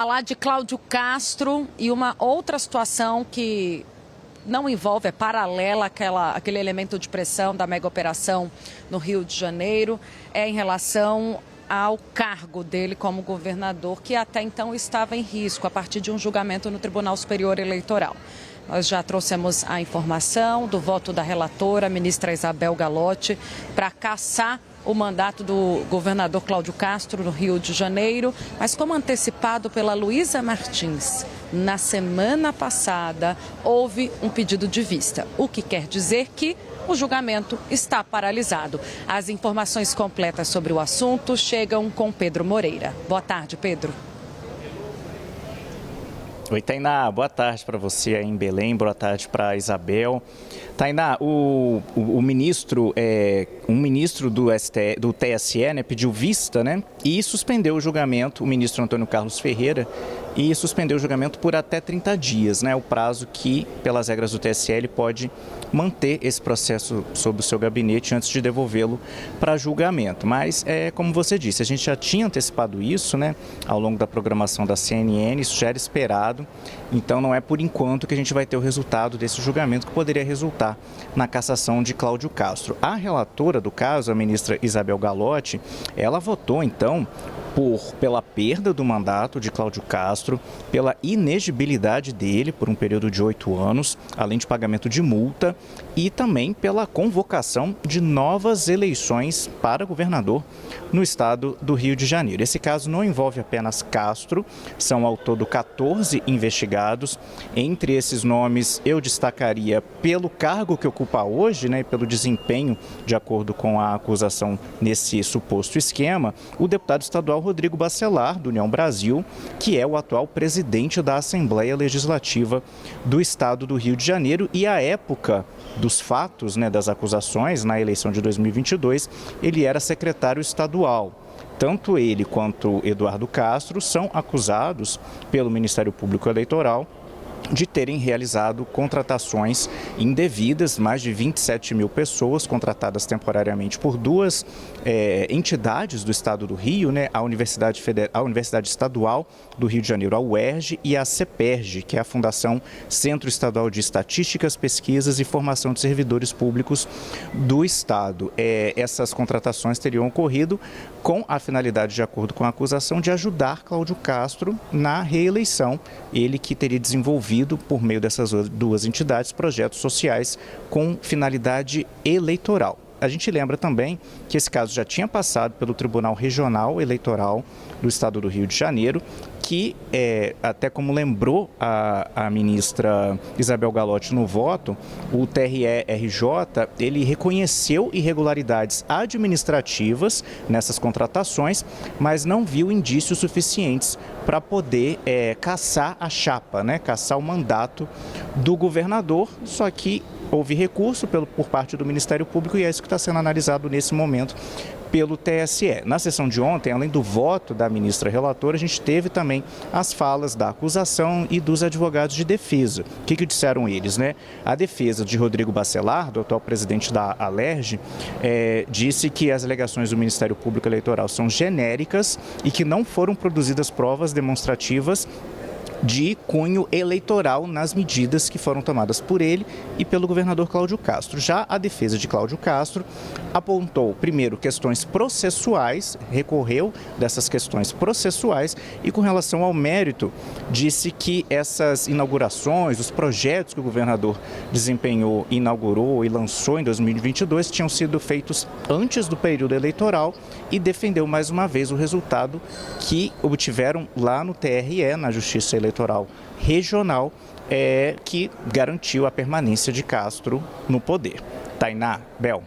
Falar de Cláudio Castro e uma outra situação que não envolve, é paralela àquele elemento de pressão da mega operação no Rio de Janeiro, é em relação ao cargo dele como governador, que até então estava em risco a partir de um julgamento no Tribunal Superior Eleitoral. Nós já trouxemos a informação do voto da relatora, a ministra Isabel Galotti, para cassar o mandato do governador Cláudio Castro no Rio de Janeiro, mas como antecipado pela Luísa Martins, na semana passada houve um pedido de vista, o que quer dizer que o julgamento está paralisado. As informações completas sobre o assunto chegam com Pedro Moreira. Boa tarde, Pedro. Oi, Tainá, boa tarde para você aí em Belém, boa tarde para a Isabel. Tainá, um ministro do TSE, né, pediu vista, né, e suspendeu o julgamento, o ministro Antônio Carlos Ferreira, e suspendeu o julgamento por até 30 dias, né, o prazo que, pelas regras do TSE, ele pode manter esse processo sob o seu gabinete antes de devolvê-lo para julgamento. Mas, como você disse, a gente já tinha antecipado isso, né, ao longo da programação da CNN, isso já era esperado, então não é por enquanto que a gente vai ter o resultado desse julgamento que poderia resultar na cassação de Cláudio Castro. A relatora do caso, a ministra Isabel Galotti, ela votou então pela perda do mandato de Cláudio Castro, pela inegibilidade dele por um período de 8 anos, além de pagamento de multa, e também pela convocação de novas eleições para governador no estado do Rio de Janeiro. Esse caso não envolve apenas Castro, são ao todo 14 investigados. Entre esses nomes, eu destacaria pelo cargo que ocupa hoje, né, pelo desempenho, de acordo com a acusação nesse suposto esquema, o deputado estadual Rodrigo Bacelar, do União Brasil, que é o atual presidente da Assembleia Legislativa do estado do Rio de Janeiro, e à época dos fatos, né, das acusações, na eleição de 2022, ele era secretário estadual. Tanto ele quanto Eduardo Castro são acusados pelo Ministério Público Eleitoral de terem realizado contratações indevidas, mais de 27 mil pessoas contratadas temporariamente por duas entidades do estado do Rio, né? A Universidade Estadual do Rio de Janeiro, a UERJ, e a CEPERJ, que é a Fundação Centro Estadual de Estatísticas, Pesquisas e Formação de Servidores Públicos do estado. Essas contratações teriam ocorrido com a finalidade, de acordo com a acusação, de ajudar Cláudio Castro na reeleição, ele que teria desenvolvido, por meio dessas duas entidades, projetos sociais com finalidade eleitoral. A gente lembra também que esse caso já tinha passado pelo Tribunal Regional Eleitoral do estado do Rio de Janeiro, que, até como lembrou a ministra Isabel Galotti no voto, o TRE-RJ, ele reconheceu irregularidades administrativas nessas contratações, mas não viu indícios suficientes para poder cassar a chapa, né, cassar o mandato do governador, só que houve recurso por parte do Ministério Público e é isso que está sendo analisado nesse momento pelo TSE. Na sessão de ontem, além do voto da ministra relatora, a gente teve também as falas da acusação e dos advogados de defesa. O que disseram eles, né? A defesa de Rodrigo Bacelar, do atual presidente da Alerj, disse que as alegações do Ministério Público Eleitoral são genéricas e que não foram produzidas provas demonstrativas de cunho eleitoral nas medidas que foram tomadas por ele e pelo governador Cláudio Castro. Já a defesa de Cláudio Castro apontou, primeiro, questões processuais, recorreu dessas questões processuais e, com relação ao mérito, disse que essas inaugurações, os projetos que o governador desempenhou, inaugurou e lançou em 2022 tinham sido feitos antes do período eleitoral e defendeu mais uma vez o resultado que obtiveram lá no TRE, na Justiça Eleitoral Regional, que garantiu a permanência de Castro no poder. Tainá, Bel.